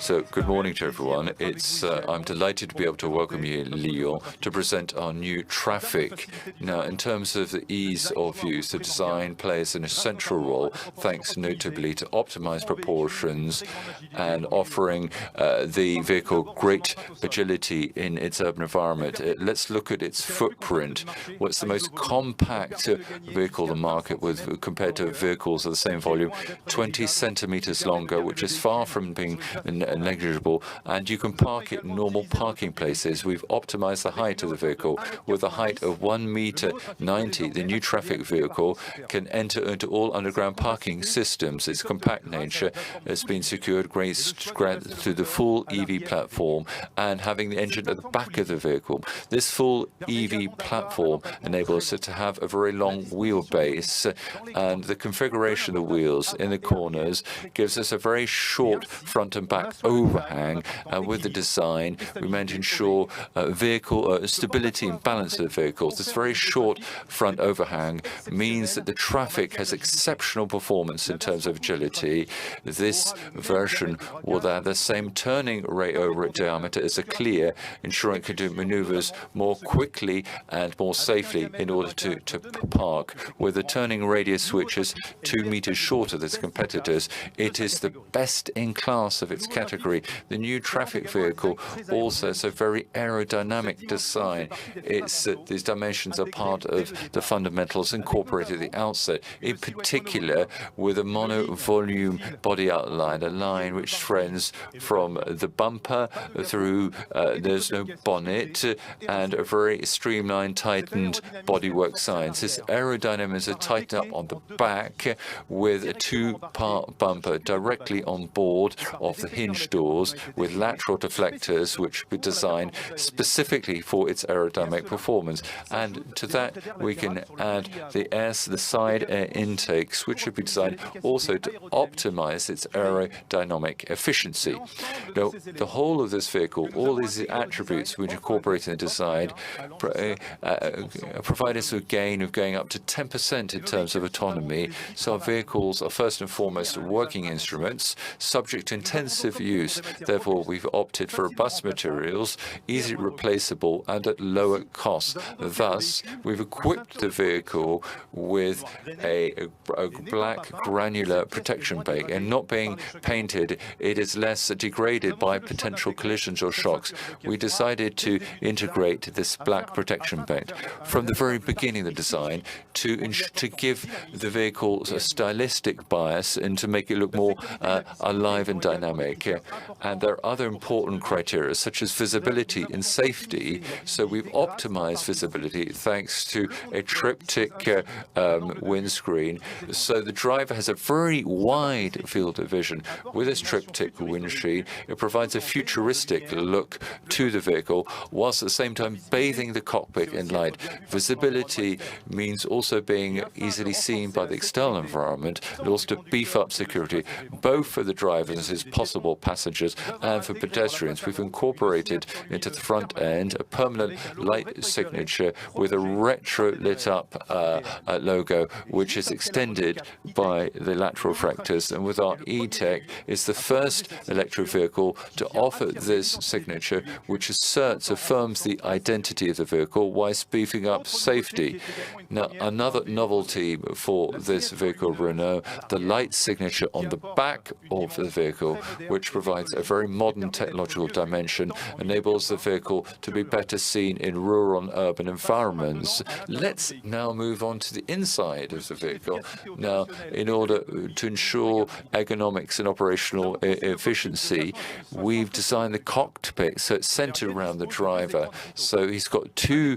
So, good morning to everyone. I'm delighted to be able to welcome you in Lyon to present our new Trafic. Now, in terms of the ease of use, the design plays an essential role, thanks notably to optimized proportions and offering the vehicle great agility in its urban environment. Let's look at its footprint. What's the most compact vehicle on the market with compared to vehicles of the same volume? 20 centimeters longer, which is far from being negligible, and you can park it in normal parking places. We've optimized the height of the vehicle. With a height of 1.90 meters, the new Trafic vehicle can enter into all underground parking systems. Its compact nature has been secured through the full EV platform and having the engine at the back of the vehicle. This full EV platform enables it to have a very long wheelbase, and the configuration of the wheels in the corners gives us a very short front and back overhang, and with the design we managed to ensure vehicle stability and balance of the vehicles. This very short front overhang means that the Trafic has exceptional performance in terms of agility. This version will have the same turning rate over diameter as a Clear, ensuring it can do maneuvers more quickly and more safely in order to park. With the turning radius, which is 2 meters shorter than its competitors, it is the best in class of its category. The new Trafic vehicle also has a very aerodynamic design. These dimensions are part of the fundamentals incorporated at the outset, in particular with a mono-volume body outline, a line which trends from the bumper through, there's no bonnet, and a very streamlined, tightened bodywork signs. This aerodynamics are tightened up on the back with a two-part bumper directly on board of the hinge doors with lateral deflectors, which were designed specifically for its aerodynamic performance. And to that, we can add the side air intakes, which should be designed also to optimize its aerodynamic efficiency. Now, the whole of this vehicle, all these attributes which incorporate in the design, provide us with a gain of going up to 10% in terms of autonomy. So our vehicles are first and foremost working instruments, subject to intensive use. Therefore, we've opted for robust materials, easily replaceable and at lower cost. Thus, we've equipped the vehicle with a black granular protection paint, and not being painted, it is less degraded by potential collisions or shocks. We decided to integrate this black protection paint from the very beginning of the design to give the vehicle a stylistic bias and to make it look more alive and dynamic. And there are other important criteria such as visibility and safety. So we've optimized visibility thanks to a triptych windscreen. So the driver has a very wide field of vision. With this triptych windscreen, it provides a futuristic look to the vehicle, whilst at the same time bathing the cockpit in light. Visibility means also being easily seen by the external environment, and also to beef up security, both for the drivers as possible passengers and for pedestrians. We've incorporated into the front end a permanent light signature with a retro lit up logo, which is extended by the lateral reflectors. And with our E-Tech, it's the first electric vehicle to offer this signature, which affirms the identity of the vehicle whilst beefing up safety. Now, another novelty for this vehicle, Renault, the light signature on the back of the vehicle, which provides a very modern technological dimension, enables the vehicle to be better seen in rural and urban environments. Let's now move on to the inside of the vehicle. Now, in order to ensure ergonomics and operational efficiency, we've designed the cockpit so it's centered around the driver. So he's got two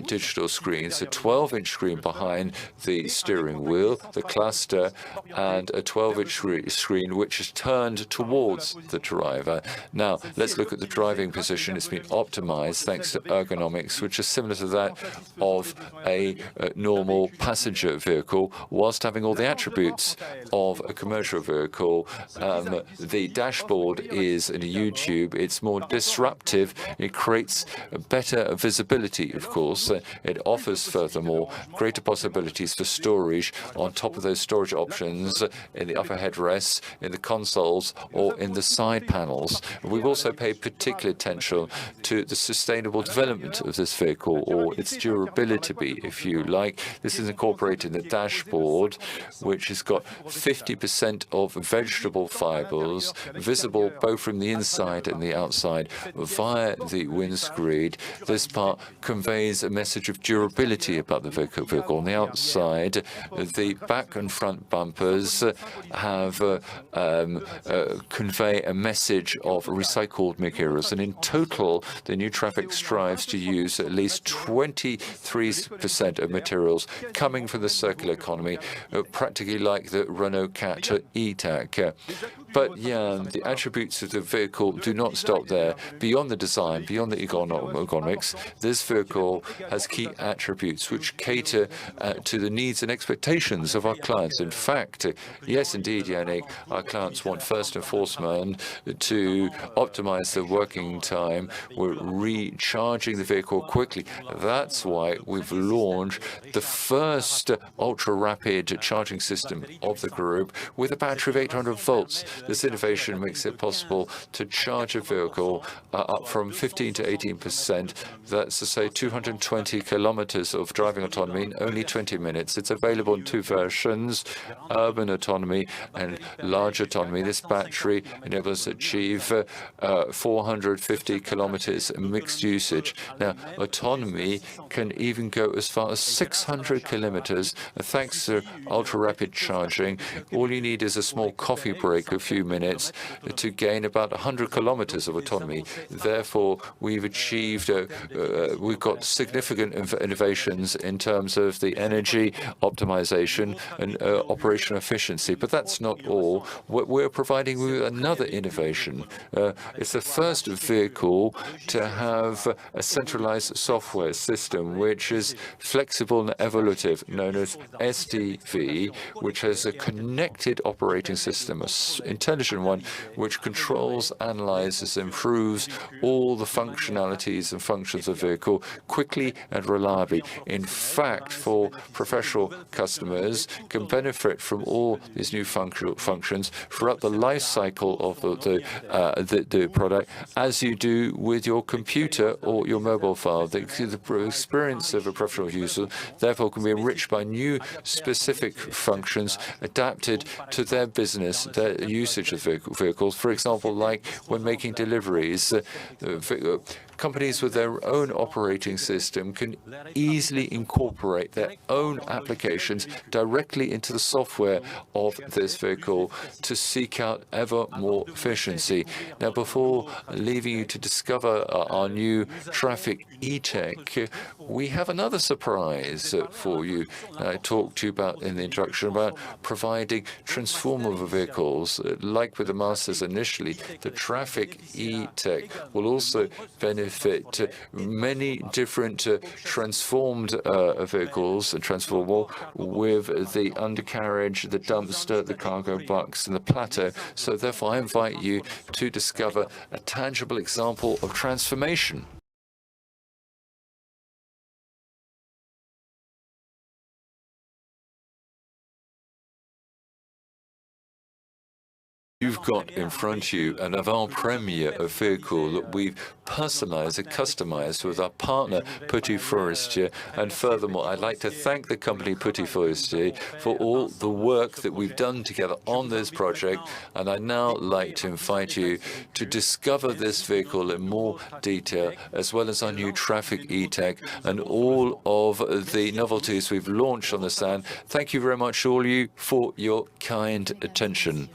digital screens, a 12-inch screen behind the steering wheel, the cluster, and a 12-inch screen which is turned towards the driver. Now, let's look at the driving position. It's been optimized thanks to ergonomics, which is similar to that of a normal passenger vehicle, whilst having all the attributes of a commercial vehicle. The dashboard is in a U-tube. It's more disruptive. It creates better visibility, of course. It offers, furthermore, greater possibilities for storage on top of those storage options in the upper headrests, in the consoles, or in the side panels. We've also paid particular attention to the sustainable development of this vehicle, or its durability, if you like. This is incorporated in the dashboard, which has got 50% of vegetable fibers visible both from the inside and the outside via the windscreen. This part conveys a message of durability about the vehicle. On the outside, the back and front bumpers have convey a message of recycled materials, and in total, the new Trafic strives to use at least 23% of materials coming from the circular economy, practically like the Renault Trafic E-Tech. But yeah, the attributes of the vehicle do not stop there. Beyond the design, beyond the ergonomics, this vehicle has key attributes which cater to the needs and expectations of our clients. In fact, yes, indeed, Yannick, our clients want first and foremost to optimize the working time. We're recharging the vehicle quickly. That's why we've launched the first ultra-rapid charging system of the group with a battery of 800 volts. This innovation makes it possible to charge a vehicle up from 15 to 18%. That's to say 220 kilometers of driving autonomy in only 20 minutes. It's available in two versions, urban autonomy and large autonomy. This battery enables us to achieve 450 kilometers mixed usage. Now, autonomy can even go as far as 600 kilometers. Thanks to ultra-rapid charging, all you need is a small coffee break, a few minutes, to gain about 100 kilometers of autonomy. Therefore, we've got significant innovations in terms of the energy optimization and operational efficiency. But that's not all. We're providing with another innovation. It's the first vehicle to have a centralized software system which is flexible and evolutive, known as SDV, which has a connected operating system, an intelligent one, which controls, analyzes, improves all the functionalities and functions of the vehicle quickly and reliably. In fact, for professional customers, can benefit from all these new functions throughout the life cycle of the product, as you do with your computer or your mobile phone. The experience of a professional user, therefore, can be enriched by new specific functions adapted to their business, their usage of vehicles. For example, like when making deliveries, companies with their own operating system can easily incorporate their own applications directly into the software of this vehicle to seek out ever more efficiency. Now, before leaving you to discover our new Trafic E-Tech, we have another surprise for you. I talked to you about in the introduction about providing transformable vehicles. Like with the Masters initially, the Trafic E-Tech will also benefit many different transformed vehicles, transformable, with the undercarriage, the dumpster, the cargo box, and the plateau. So therefore, I invite you to discover a tangible example of transformation. You've got in front of you an avant-premiere of vehicle that we've personalized and customized with our partner, Petit Forestier. And furthermore, I'd like to thank the company Petit Forestier for all the work that we've done together on this project. And I'd now like to invite you to discover this vehicle in more detail, as well as our new Trafic E-Tech and all of the novelties we've launched on the stand. Thank you very much, all of you, for your kind attention.